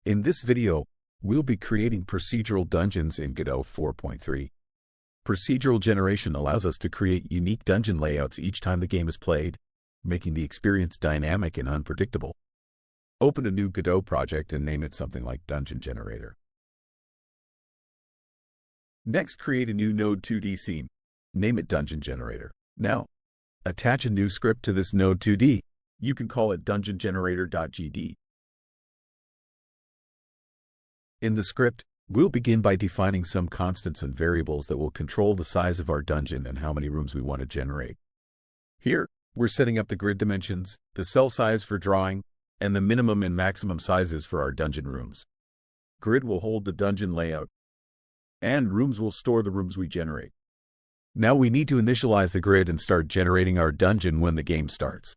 In this video, we'll be creating procedural dungeons in Godot 4.3. Procedural generation allows us to create unique dungeon layouts each time the game is played, making the experience dynamic and unpredictable. Open a new Godot project and name it something like Dungeon Generator. Next, create a new Node 2D scene. Name it Dungeon Generator. Now, attach a new script to this Node 2D. You can call it dungeongenerator.gd. In the script, we'll begin by defining some constants and variables that will control the size of our dungeon and how many rooms we want to generate. Here, we're setting up the grid dimensions, the cell size for drawing, and the minimum and maximum sizes for our dungeon rooms. Grid will hold the dungeon layout, and rooms will store the rooms we generate. Now we need to initialize the grid and start generating our dungeon when the game starts.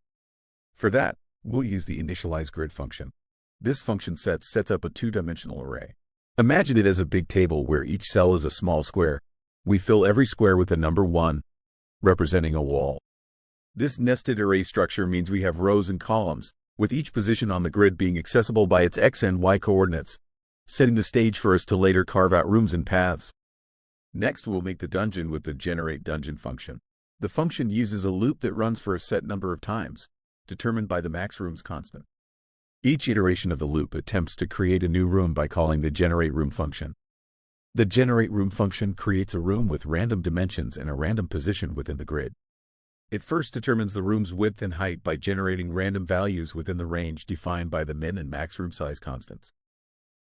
For that, we'll use the Initialize Grid function. This function sets up a two-dimensional array. Imagine it as a big table where each cell is a small square. We fill every square with the number 1, representing a wall. This nested array structure means we have rows and columns, with each position on the grid being accessible by its x and y coordinates, setting the stage for us to later carve out rooms and paths. Next, we'll make the dungeon with the GDScript function. The function uses a loop that runs for a set number of times, determined by the max rooms constant. Each iteration of the loop attempts to create a new room by calling the GenerateRoom function. The GenerateRoom function creates a room with random dimensions and a random position within the grid. It first determines the room's width and height by generating random values within the range defined by the min and max room size constants.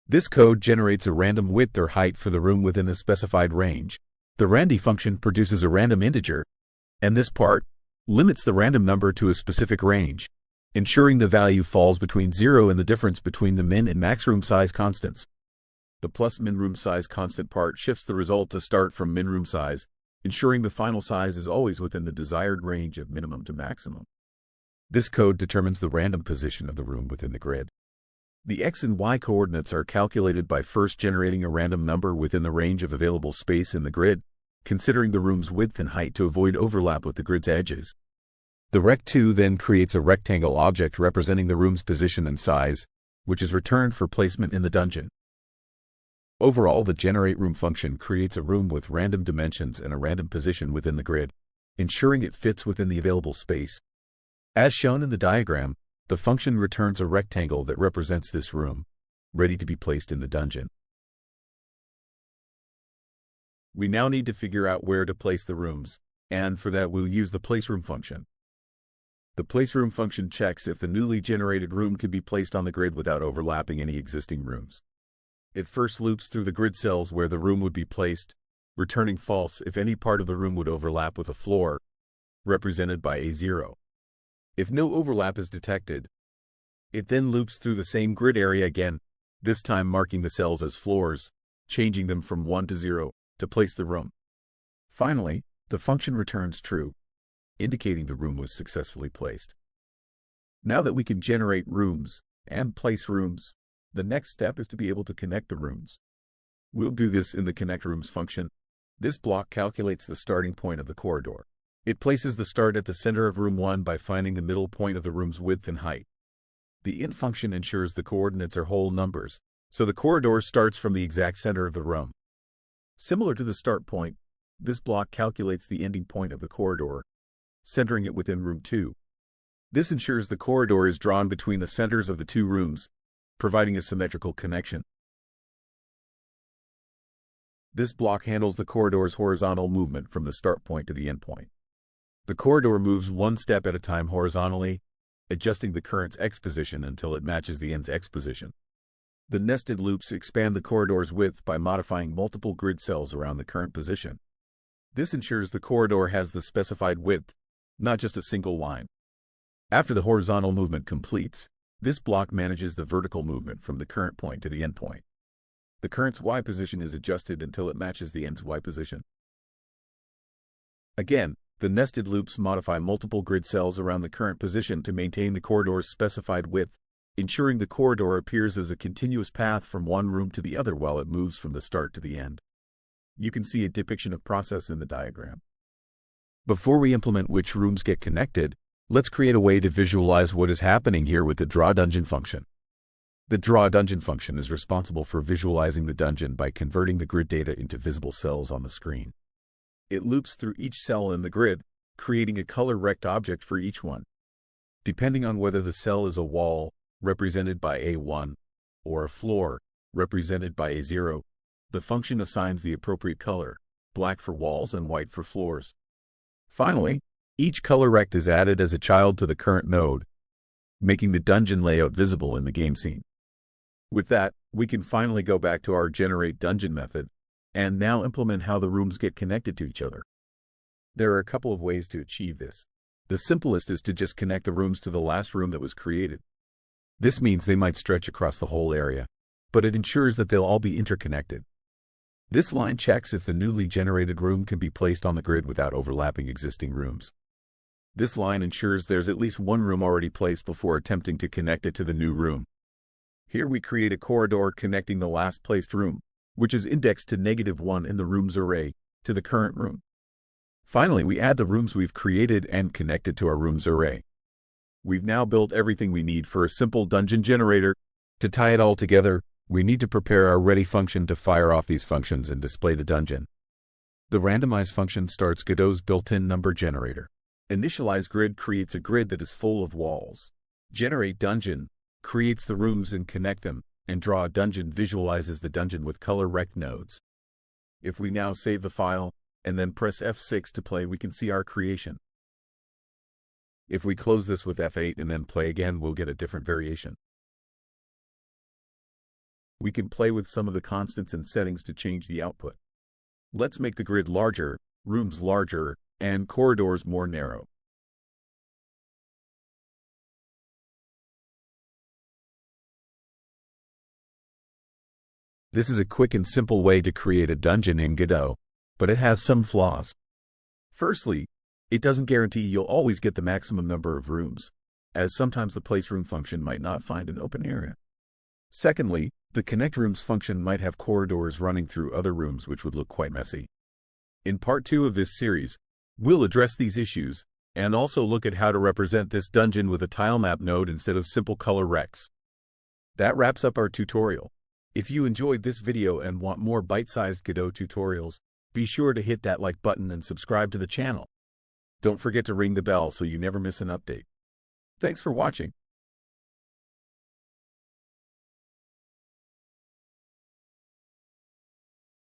This code generates a random width or height for the room within the specified range. The randy function produces a random integer, and this part limits the random number to a specific range, ensuring the value falls between 0 and the difference between the min and max room size constants. The plus min room size constant part shifts the result to start from min room size, ensuring the final size is always within the desired range of minimum to maximum. This code determines the random position of the room within the grid. The x and y coordinates are calculated by first generating a random number within the range of available space in the grid, considering the room's width and height to avoid overlap with the grid's edges. The rect2 then creates a rectangle object representing the room's position and size, which is returned for placement in the dungeon. Overall, the GenerateRoom function creates a room with random dimensions and a random position within the grid, ensuring it fits within the available space. As shown in the diagram, the function returns a rectangle that represents this room, ready to be placed in the dungeon. We now need to figure out where to place the rooms, and for that we'll use the placeRoom function. The placeRoom function checks if the newly generated room can be placed on the grid without overlapping any existing rooms. It first loops through the grid cells where the room would be placed, returning false if any part of the room would overlap with a floor, represented by A0. If no overlap is detected, it then loops through the same grid area again, this time marking the cells as floors, changing them from 1 to 0 to place the room. Finally, the function returns true, indicating the room was successfully placed. Now that we can generate rooms and place rooms, the next step is to be able to connect the rooms. We'll do this in the connectRooms function. This block calculates the starting point of the corridor. It places the start at the center of room 1 by finding the middle point of the room's width and height. The int function ensures the coordinates are whole numbers, so the corridor starts from the exact center of the room. Similar to the start point, this block calculates the ending point of the corridor, centering it within room 2. This ensures the corridor is drawn between the centers of the two rooms, providing a symmetrical connection. This block handles the corridor's horizontal movement from the start point to the end point. The corridor moves one step at a time horizontally, adjusting the current's x position until it matches the end's x position. The nested loops expand the corridor's width by modifying multiple grid cells around the current position. This ensures the corridor has the specified width, not just a single line. After the horizontal movement completes, this block manages the vertical movement from the current point to the end point. The current's y position is adjusted until it matches the end's y position. Again, the nested loops modify multiple grid cells around the current position to maintain the corridor's specified width, ensuring the corridor appears as a continuous path from one room to the other while it moves from the start to the end. You can see a depiction of process in the diagram. Before we implement which rooms get connected, let's create a way to visualize what is happening here with the drawDungeon function. The drawDungeon function is responsible for visualizing the dungeon by converting the grid data into visible cells on the screen. It loops through each cell in the grid, creating a ColorRect object for each one. Depending on whether the cell is a wall, represented by A1, or a floor, represented by A0, the function assigns the appropriate color, black for walls and white for floors. Finally, each ColorRect is added as a child to the current node, making the dungeon layout visible in the game scene. With that, we can finally go back to our generate dungeon method, and now implement how the rooms get connected to each other. There are a couple of ways to achieve this. The simplest is to just connect the rooms to the last room that was created. This means they might stretch across the whole area, but it ensures that they'll all be interconnected. This line checks if the newly generated room can be placed on the grid without overlapping existing rooms. This line ensures there's at least one room already placed before attempting to connect it to the new room. Here we create a corridor connecting the last placed room, which is indexed to -1 in the rooms array, to the current room. Finally, we add the rooms we've created and connected to our rooms array. We've now built everything we need for a simple dungeon generator. To tie it all together, we need to prepare our ready function to fire off these functions and display the dungeon. The randomize function starts Godot's built-in number generator. Initialize grid creates a grid that is full of walls. Generate dungeon creates the rooms and connect them, and drawDungeon visualizes the dungeon with ColorRect nodes. If we now save the file, and then press F6 to play, we can see our creation. If we close this with F8 and then play again, we'll get a different variation. We can play with some of the constants and settings to change the output. Let's make the grid larger, rooms larger, and corridors more narrow. This is a quick and simple way to create a dungeon in Godot, but it has some flaws. Firstly, it doesn't guarantee you'll always get the maximum number of rooms, as sometimes the placeRoom function might not find an open area. Secondly, the connectRooms function might have corridors running through other rooms, which would look quite messy. In part 2 of this series, we'll address these issues, and also look at how to represent this dungeon with a tilemap node instead of simple ColorRects. That wraps up our tutorial. If you enjoyed this video and want more bite-sized Godot tutorials, be sure to hit that like button and subscribe to the channel. Don't forget to ring the bell so you never miss an update. Thanks for watching.